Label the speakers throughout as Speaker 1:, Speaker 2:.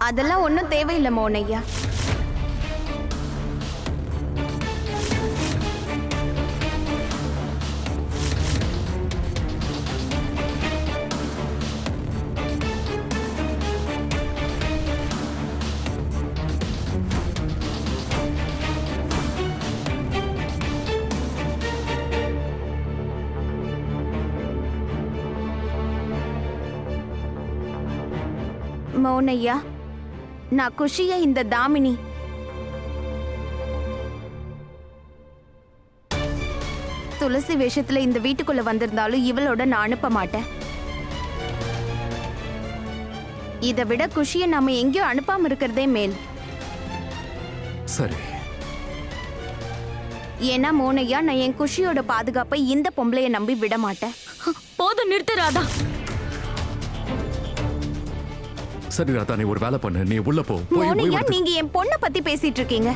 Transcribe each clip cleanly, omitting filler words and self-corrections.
Speaker 1: அதெல்லாம் ஒன்றும் தேவையில்லை மோனையா. மௌனையா, நான் குஷிய இந்த தாமினி துளசி வேஷத்துல இந்த வீட்டுக்குள்ள வந்திருந்தாலும் இவளோட நான் அனுப்ப மாட்டேன். இதை விட குஷிய நாம எங்கேயோ அனுப்பாம இருக்கிறதே மேல்.
Speaker 2: சரி.
Speaker 1: ஏன்னா மோனையா, நான் என் குஷியோட பாதுகாப்பை இந்த பொம்பளைய நம்பி விட மாட்டேன்.
Speaker 3: போதும், நிறுத்து ராதா.
Speaker 2: சரி ராதா, நீ ஒரு வேலை பண்ணு, நீ உள்ள போ.
Speaker 1: மோனையா, நீங்க என் பொண்ணை பத்தி பேசிட்டு இருக்கீங்க.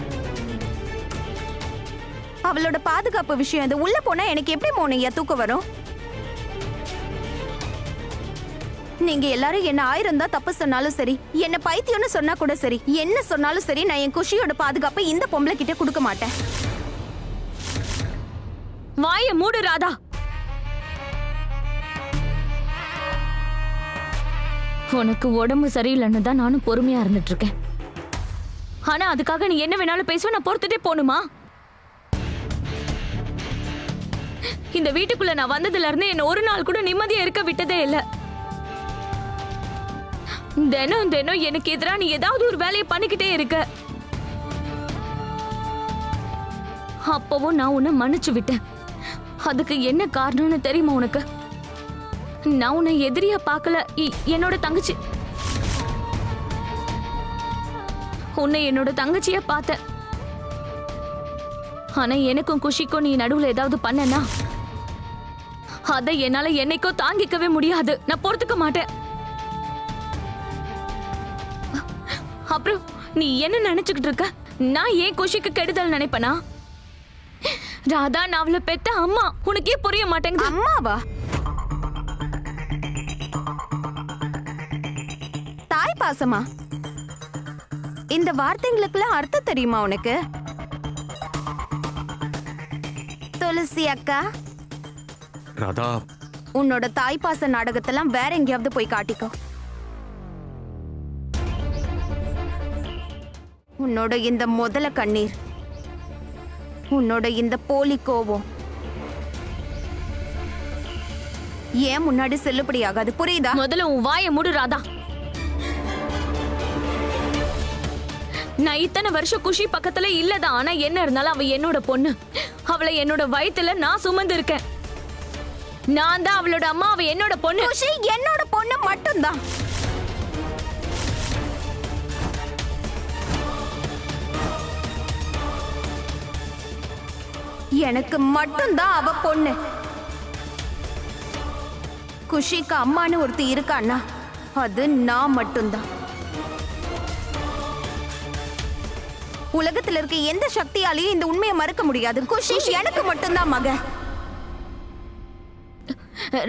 Speaker 1: அவளோட பாதுகாப்பு விஷயம் இது. உள்ள போனா எனக்கு எப்படி மோனையா தூக்கம் வரும்? நீங்க எல்லாரும் என்ன 1000 தான் தப்பு சொன்னாலும் சரி, என்ன பைத்தியம்னு சொன்னா கூட சரி, என்ன சொன்னாலும் சரி, நான் என் குஷியோட பாதுகாப்பை இந்த பொம்பளை கிட்ட கொடுக்க மாட்டேன்.
Speaker 3: வாய மூடு ராதா. உனக்கு உடம்பு சரியில்லைன்னு தான் நானும் பொறுமையா இருந்துட்டு இருக்கேன். ஆனா அதுக்காக நீ என்ன வேணாலும் பேசுவ, நான் பொறுத்துட்டே போணுமா? இந்த வீட்டுக்குள்ள நான் வந்ததுல இருந்து என்ன ஒரு நாள் கூட நிம்மதியா இருக்க விட்டதே இல்ல. தினம் தினம் எனக்கு எதிரா நீ ஏதாவது ஒரு வேலையை பண்ணிக்கிட்டே இருக்க. அப்பவும் நான் உன்னை மன்னிச்சு விட்டேன். அதுக்கு என்ன காரணம்னு தெரியுமா உனக்கு? நான் உன்னை எதிரியா பார்க்கல, என்னோட தங்கச்சி. உன்னை என்னோட தங்கச்சியா பார்த்த. ஆனா எனக்கும் குஷிக்கும் நீ நடுவுல ஏதாவது பண்ணனா அதை என்னால என்னைக்கோ தாங்கிக்கவே முடியாது. நான் பொறுத்துக்க மாட்டேன். அப்புறம் நீ என்ன நினைச்சுக்கிட்டு இருக்க? நான் ஏன் குஷிக்கு கெடுதல் நினைப்பனா? ராதா, நான் அவளை பெத்த அம்மா. உனக்கே புரிய மாட்டேங்குது.
Speaker 1: அம்மாவா? தாய் பாசமா? இந்த வார்த்தைங்களுக்குலாம் அர்த்தம் தெரியுமா உனக்கு? துளசி அக்கா,
Speaker 2: ராதா,
Speaker 1: உன்னோட தாய் பாச நாடகத்தெல்லாம் வேற எங்கேயாவது போய் காட்டிக்கோ. உன்னோட இந்த முதல கண்ணீர், உன்னோட இந்த போலி கோபம் ஏன் முன்னாடி செல்லுபடி ஆகாது, புரியுதா?
Speaker 3: முதல்ல உன் வாயை மூடு ராதா. நான் இத்தனை வருஷம் குஷி பக்கத்துல இல்லதான். ஆனா என்ன இருந்தாலும் அவ என்னோட பொண்ணு. அவளை என்னோட வயித்துல நான் சுமந்து இருக்கேன். நான் தான் அவளோட அம்மா, அவ என்னோட பொண்ணு.
Speaker 1: குஷி என்னோட பொண்ணு மட்டும்தான். எனக்கு மட்டும்தான் அவ பொண்ணு. குஷிக்கு அம்மானு ஒருத்தி இருக்கான்னா அது நான் மட்டும்தான். உலகத்துல இருக்க எந்த சக்தியாலையும் இந்த உண்மையை மறுக்க முடியாது. குஷி எனக்கு மட்டும்தான் மக.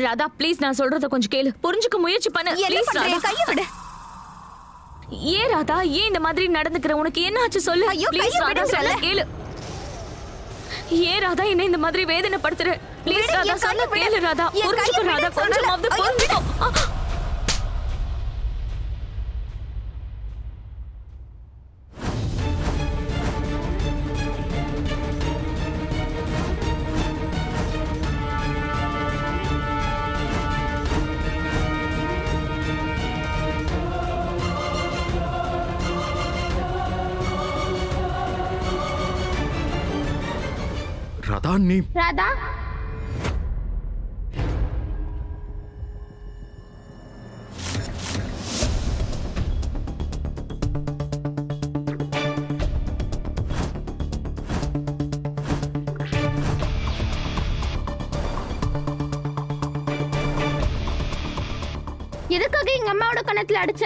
Speaker 3: ராதா, ப்ளீஸ், நான் சொல்றத கொஞ்சம் கேளு. புரிஞ்சுக்க முயற்சி பண்ணு. ப்ளீஸ் ராதா,
Speaker 1: கைய விடு.
Speaker 3: ஏன் ராதா, ஏன் இந்த மாதிரி நடந்துக்கிற? உனக்கு என்ன ஆச்சு சொல்லு.
Speaker 1: ஐயோ,
Speaker 3: ப்ளீஸ் ராதா, சொல்ல கேளு. ஏன் ராதா என்ன இந்த மாதிரி வேதனைப்படுத்துற? ப்ளீஸ் ராதா, சொல்ல கேளு ராதா. புரிஞ்சுக்க ராதா, கொஞ்சமாவது புரிஞ்சுக்கோ.
Speaker 2: ராதா, நீ
Speaker 1: ராதா, எதுக்காக எங்க அம்மாவோட கணத்துல அடிச்ச?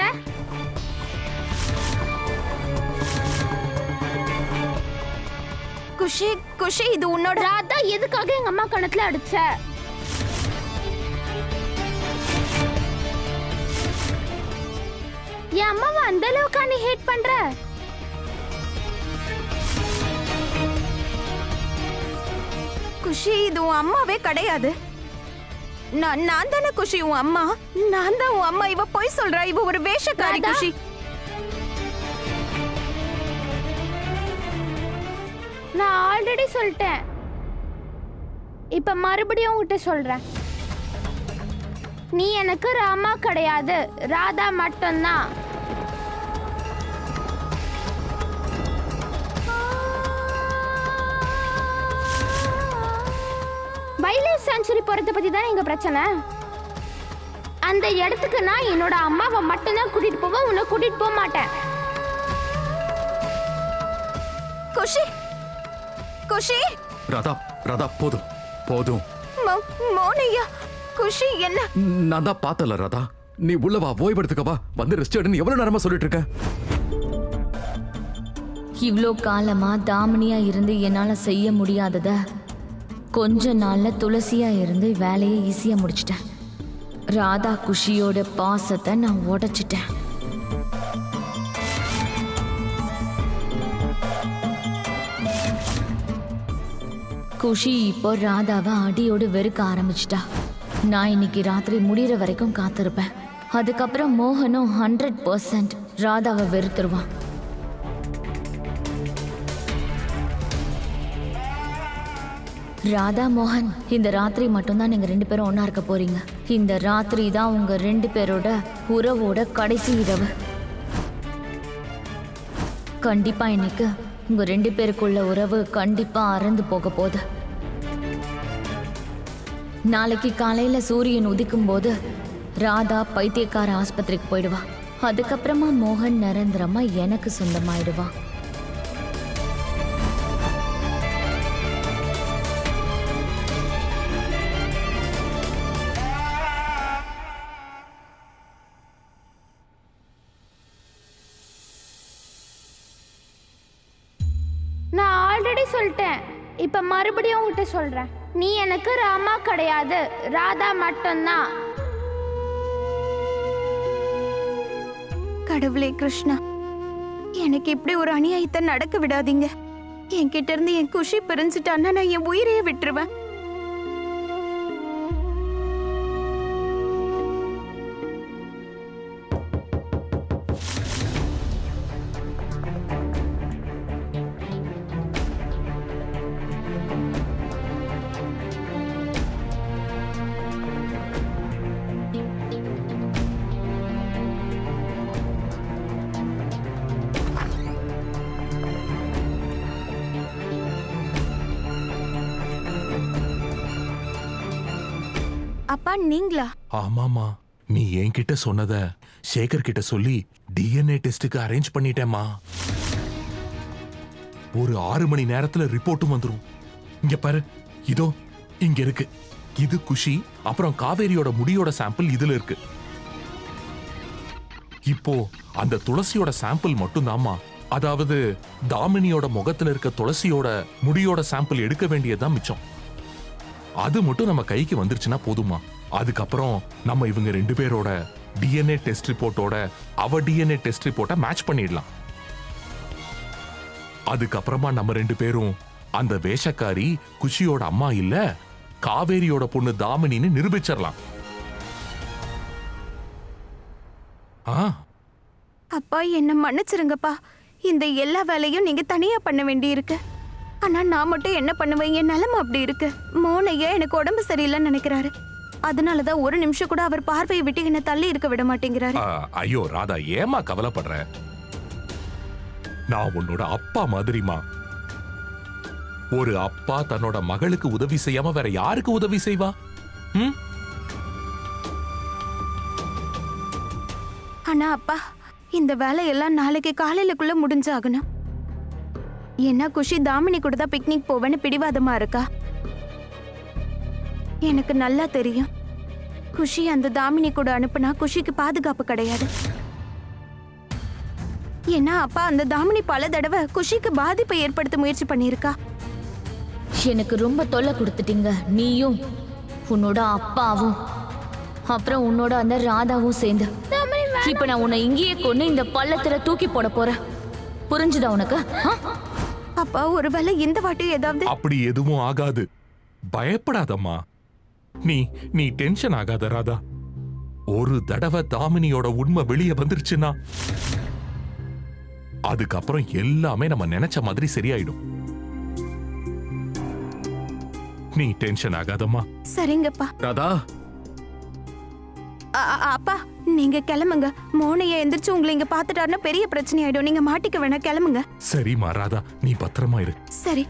Speaker 1: குஷி, குஷி, இது உன்னோட. ராதா, எதுக்காக எங்க அம்மா கணத்துல அடிச்ச?
Speaker 4: என் அம்மாவை அந்த அளவுக்கு நீ ஹேட் பண்ற?
Speaker 1: குஷி, இது உன் அம்மாவே கிடையாது. நான் தானே குஷி உன் அம்மா. நான் தான் உன் அம்மா. இவ பொய் சொல்றா. இவ ஒரு வேஷக்காரி
Speaker 4: ராதா.
Speaker 1: குஷி.
Speaker 4: நான் ஆல்ரெடி சொல்லிட்டேன். இப்ப மறுபடியும் உன்கிட்ட சொல்றேன். நீ எனக்கு ராமா கிடையாது, ராதா மட்டும்தான். வைல்ட் செஞ்சுரி போறத பத்தி தான் எங்க பிரச்சனை. அந்த இடத்துக்கு நான் என்னோட அம்மாவை மட்டும்தான் கூட்டிட்டு போவேன், உன்னை கூட்டிட்டு போக மாட்டேன்.
Speaker 1: குஷி, குஷி.
Speaker 2: ராதா, ராதா, போதும் போதும்.
Speaker 1: மோனையா, குஷி என்ன?
Speaker 2: நான் தான் பார்த்தல ராதா. நீ உள்ள வா, ஓய்வெடுத்துக்க வா. வந்து ரெஸ்ட் எடுன்னு எவ்வளவு நேரமா சொல்லிட்டு இருக்க?
Speaker 3: இவ்ளோ காலமா தாமினியா இருந்து என்னால செய்ய முடியாதத கொஞ்ச நாள்ல துளசியா இருந்து வேலையை ஈஸியா முடிச்சிட்டேன். ராதா குஷியோட பாசத்தை நான் உடைச்சிட்டேன். குஷி இப்போ ராதாவை அடியோடு வெறுக்க ஆரம்பிச்சிட்டா. நான் இன்னைக்கு ராத்திரி முடிகிற வரைக்கும் காத்திருப்பேன். அதுக்கப்புறம் மோகனும் 100% ராதாவை வெறுத்துருவான். ராதா மோகன், இந்த ராத்திரி மட்டும்தான் நீங்க 2 பேரும் ஒன்னா இருக்க போறீங்க. இந்த ராத்திரி தான் உங்க 2 பேரோட உறவோட கடைசி இரவு. கண்டிப்பா இன்னைக்கு உங்க 2 பேருக்குள்ள உறவு கண்டிப்பா அறந்து போக போகுது. நாளைக்கு காலையில சூரியன் உதிக்கும் போது ராதா பைத்தியக்கார ஆஸ்பத்திரிக்கு போயிடுவா. அதுக்கப்புறமா மோகன் நிரந்தரமா எனக்கு சொந்தமாயிடுவா.
Speaker 4: நான் ஆல்ரெடி சொல்லிட்டேன். இப்ப மறுபடியும் உன்கிட்ட சொல்றேன். நீ எனக்கு ராமா கிடையாது, ராதா மட்டும்தான்.
Speaker 1: கடவுளே கிருஷ்ணா, எனக்கு இப்படி ஒரு அநியாயத்தை நடக்க விடாதீங்க. என்கிட்ட இருந்து என் குஷி பிரிஞ்சுட்டான்னா நான் என் உயிரையே விட்டுருவேன். அப்பா, நீங்களா?
Speaker 5: ஆமாமா, நீ என்கிட்ட சொன்னத சேகர் கிட்ட சொல்லி டிஎன்ஏ டெஸ்டுக்கு அரேஞ்ச் பண்ணிட்டேம்மா. ஒரு 6 மணி நேரத்துல ரிப்போர்ட்டும் வந்துரும். இங்க பாரு, இதோ இங்க இருக்கு. இது குஷி, அப்புறம் காவேரியோட முடியோட சாம்பிள் இதுல இருக்கு. இப்போ அந்த துளசியோட சாம்பிள் மட்டும் தாம்மா. அதாவது தாமினியோட முகத்துல இருக்க துளசியோட முடியோட சாம்பிள் எடுக்க வேண்டியதுதான் மிச்சம். அது மட்டும் நம்ம கைக்கு வந்துருச்சுன்னா போதுமா. அதுக்கப்புறம் நம்ம இவங்க 2 பேரோட டிஎன்ஏ டெஸ்ட் ரிப்போர்ட்டோட அவ டிஎன்ஏ டெஸ்ட் ரிப்போர்ட்டை மேட்ச் பண்ணிடலாம். அதுக்கப்புறமா நம்ம 2 பேரும் அந்த வேஷக்காரி குஷியோட அம்மா இல்ல, காவேரியோட பொண்ணு தாமினின்னு நிரூபிச்சிடலாம்.
Speaker 1: அப்பா, என்ன மன்னிச்சிருங்கப்பா. இந்த எல்லா வேலையும் நீங்க தனியா பண்ண வேண்டி இருக்கு. ஆனா நான் மட்டும் என்ன பண்ணுவேன்? என் நிலைமை அப்படி இருக்கு. மோனையா எனக்கு உடம்பு சரியில்லைன்னு நினைக்கிறாரு. அதனாலதான் ஒரு நிமிஷம் கூட அவர் பார்வையை விட்டு என்ன தள்ளி இருக்க விட மாட்டேங்கிறாரு.
Speaker 5: ஐயோ ராதா, ஏமா கவலைப்படுற? நான் உன்னோட அப்பா மாதிரிமா. ஒரு அப்பா தன்னோட மகளுக்கு உதவி செய்யாம வேற யாருக்கு உதவி செய்வா?
Speaker 1: ஆனா அப்பா, இந்த வேலையெல்லாம் நாளைக்கு காலையிலக்குள்ள முடிஞ்சாகணும். என்ன குஷி தாமினி கூட தான் பிக்னிக் போவேன்னு பிடிவாதமா இருக்கா. எனக்கு நல்லா தெரியும், குஷி அந்த தாமினி கூட அனுப்புனா குஷிக்கு பாதுகாப்பு கிடையாது. ஏன்னா அப்பா அந்த தாமினி பல தடவை குஷிக்கு பாதிப்பை ஏற்படுத்த முயற்சி பண்ணியிருக்கா.
Speaker 3: எனக்கு ரொம்ப தொல்லை கொடுத்துட்டீங்க. நீயும் உன்னோட அப்பாவும் அப்புறம் உன்னோட அந்த ராதாவும் சேர்ந்து.
Speaker 4: தாமினி
Speaker 3: இப்ப நான் உன்னை இங்கேயே கொண்டு இந்த பள்ளத்துல தூக்கி போட போறேன். புரிஞ்சுதா உனக்கு? ஆ?
Speaker 1: அப்பா ஒருவேளை இந்த வாட்டி ஏதாவது
Speaker 5: அப்படி எதுவும் ஆகாது. பயப்படாதம்மா. நீ டென்ஷன் ஆகாத ராதா. ஒரு தடவை தாமினியோட உண்மை வெளியே வந்துருச்சுன்னா அதுக்கப்புறம் எல்லாமே நம்ம நினைச்ச மாதிரி சரியாயிடும். நீ டென்ஷன் ஆகாதம்மா.
Speaker 1: சரிங்கப்பா.
Speaker 2: ராதா,
Speaker 1: அப்பா நீங்க கிளம்புங்க. மோனைய எந்திரிச்சு உங்களை இங்க பாத்துட்டாருன்னா பெரிய பிரச்சனை ஆயிடும். நீங்க மாட்டிக்க வேணா, கிளம்புங்க.
Speaker 5: சரிம்மா ராதா, நீ பத்திரமா இரு.
Speaker 1: சரி.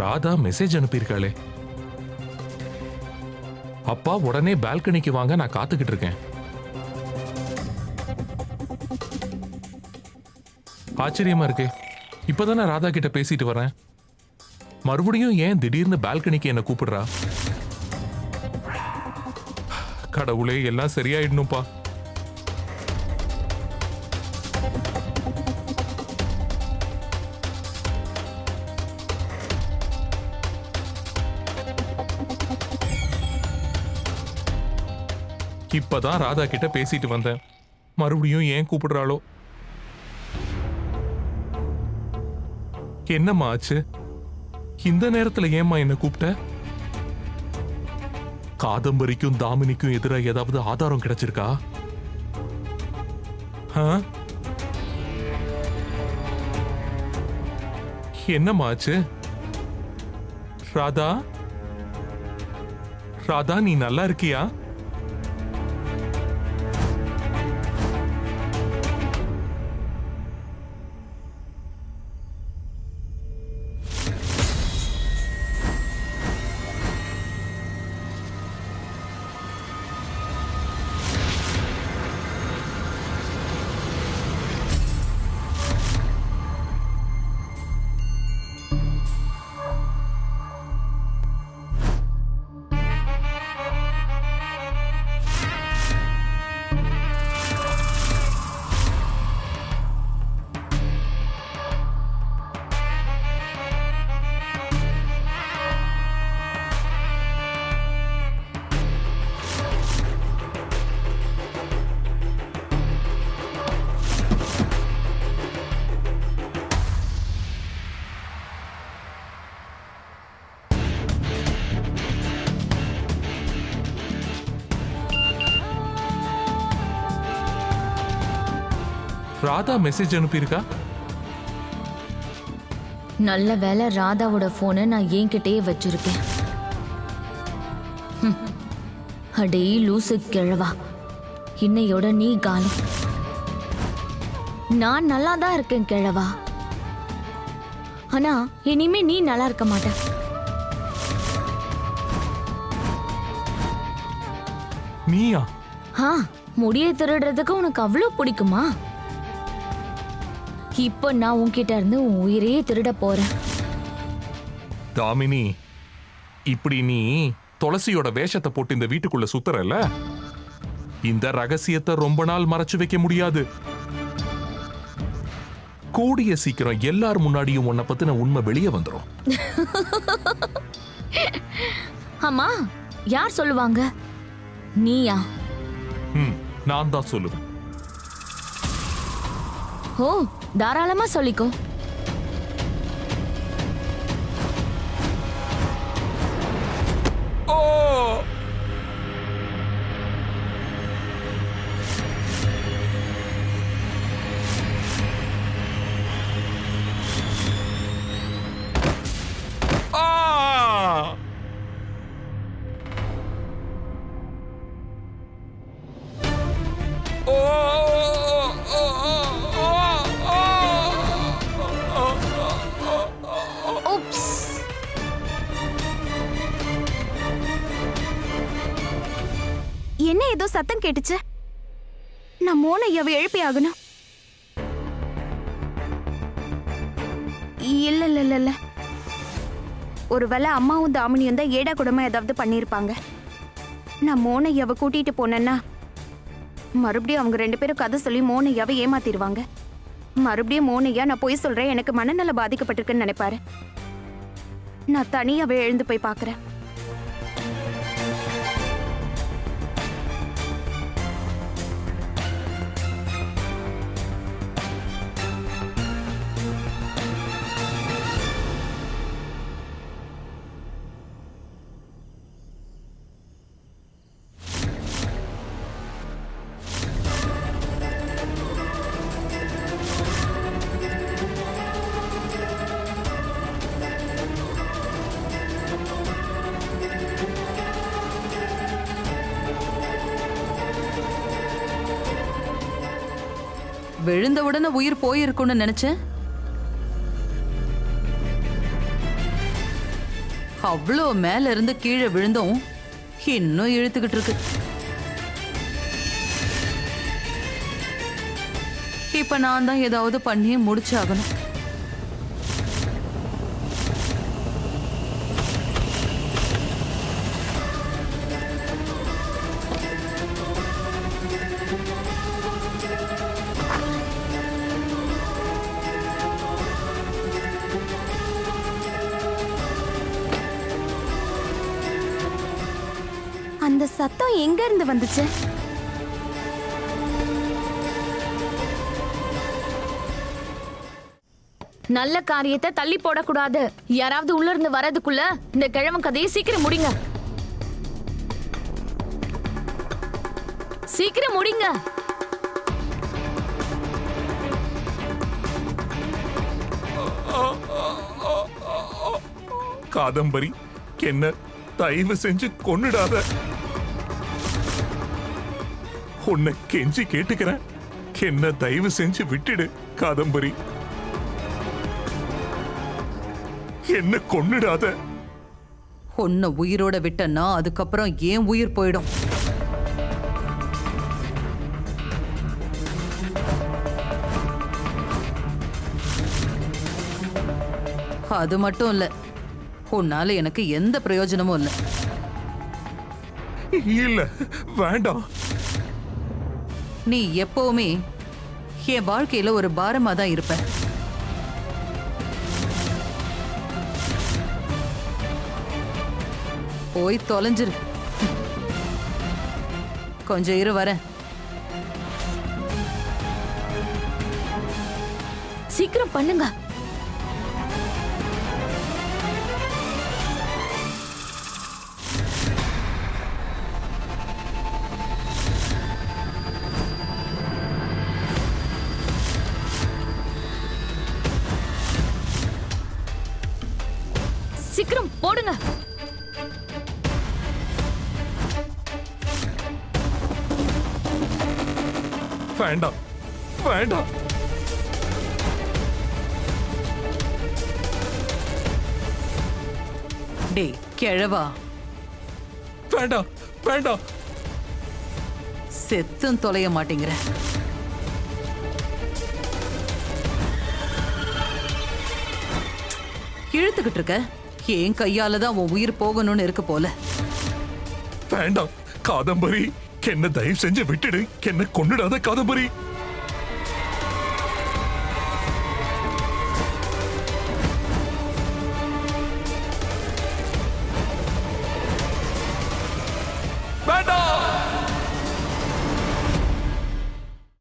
Speaker 5: ராதா மெசேஜ் அனுப்பியிருக்காளே. அப்பா உடனே பால்கனிக்கு வாங்க, நான் காத்துக்கிட்டு இருக்கேன். ஆச்சரியமா இருக்கு. இப்பதானே ராதா கிட்ட பேசிட்டு வரேன். மறுபடியும் ஏன் திடீர்னு பால்கனிக்கு என்ன கூப்பிடுறா? கடவுளே, எல்லாம் சரியாயிடணும்பா. இப்பதான் ராதா கிட்ட பேசிட்டு வந்தேன். மறுபடியும் ஏன் கூப்பிடுறாளோ? என்னம்மா ஆச்சு? இந்த நேரத்துல ஏம்மா என்ன கூப்பிட்ட? காதம்பரிக்கும் தாமினிக்கும் எதிராக ஏதாவது ஆதாரம் கிடைச்சிருக்கா? என்னம்மா ஆச்சு? ராதா, ராதா, நீ நல்லா இருக்கியா? ராதா மெசேஜ் அனுப்பியிருக்கா?
Speaker 3: நல்ல வேளை ராதாவோட போனை நான் என்கிட்டயே வச்சிருக்கேன். அடே லூசு கிழவா, இன்னையோட நீ காலி. நான் நல்லா தான் இருக்கேன் கிழவா, ஆனா இனிமே நீ நல்லா இருக்க மாட்ட.
Speaker 5: நீயா?
Speaker 3: முடியை திருடுறதுக்கு உனக்கு அவ்வளோ பிடிக்குமா? இப்போ நான் உன்கிட்ட இருந்து உன் உயிரையே திருட போறேன்.
Speaker 5: தாமினி, இப்படி நீ துளசியோட வேஷத்தை போட்டு இந்த வீட்டுக்குள்ள சுத்துறல, இந்த ரகசியத்தை ரொம்ப நாள் மறைச்சு வைக்க முடியாது. கூடிய சீக்கிரம் எல்லார் முன்னாடியும் உன்னை பத்தின உண்மை வெளியே வந்துடும்.
Speaker 3: ஆமா, யார் சொல்லுவாங்க? நீயா?
Speaker 5: நான் தான் சொல்லுவேன்.
Speaker 3: ஓ, தாராளமா சொல்லிக்கோ.
Speaker 5: ஓ,
Speaker 1: என்ன ஏதோ சத்தம் கேட்டுச்சு? நான் மோனையாவை எழுப்பி ஆகணும். இல்ல இல்ல இல்ல இல்ல, ஒருவேளை அம்மாவும் தாமினியும் தான் ஏடா கூடமா ஏதாவது பண்ணிருப்பாங்க. நான் மோனையாவை கூட்டிட்டு போனேன்னா மறுபடியும் அவங்க 2 பேரும் கதை சொல்லி மோனையாவை ஏமாத்திடுவாங்க. மறுபடியும் மோனையா நான் போய் சொல்றேன், எனக்கு மனநல பாதிக்கப்பட்டிருக்குன்னு நினைப்பாரு. நான் தனியாவே எழுந்து போய் பாக்குறேன்.
Speaker 6: விழுந்த உடனே உயிர் போயிருக்கும்னு நினைச்சேன். அவ்வளோ மேல இருந்து கீழே விழுந்தும் இன்னும் இழுத்துக்கிட்டு இருக்கு. இப்ப நான் தான் ஏதாவது பண்ணி முடிச்சாகணும்.
Speaker 1: அந்த சத்தம் எங்க இருந்து வந்துச்சு?
Speaker 3: நல்ல காரியத்தை தள்ளி போடக்கூடாது. யாராவது உள்ள இருந்து வரதுக்குள்ள இந்த கிழவன் கதையை சீக்கிரம் முடிங்க. சீக்கிரம் முடிங்க.
Speaker 5: காதம்பரி, என்ன தயவு செஞ்சு கொன்னுடாத. உன்னை கெஞ்சி கேட்டுக்கிறேன், என்ன தயவு செஞ்சு விட்டுடு காதம்பரி. என்ன கொன்னுடாத.
Speaker 6: உன்னை உயிரோட விட்டனா அதுக்கப்புறம் ஏன் உயிர் போயிடும். அது மட்டும் இல்ல, உன்னால எனக்கு எந்த பிரயோஜனமும் இல்ல.
Speaker 5: இல்ல, வேண்டாம்.
Speaker 6: நீ எப்பவுமே என் வாழ்க்கையில ஒரு பாரமா தான் இருப்ப. போய் தொலைஞ்சிரு. கொஞ்சம் இரு, வரேன்.
Speaker 3: சீக்கிரம் பண்ணுங்க.
Speaker 5: வேண்டாம் வேண்டாம்.
Speaker 6: டேய் கிழவா,
Speaker 5: வேண்டாம் வேண்டாம்.
Speaker 6: செத்தும் தொலைய மாட்டேங்கிற. இழுத்துக்கிட்டு இருக்க. என் கையால தான் உன் உயிர் போகணும்னு இருக்கு போல.
Speaker 5: வேண்டாம் காதம்பரி, என்ன தயவு செஞ்சு விட்டுடு. என்ன கொன்னுடாத காதம்பரி.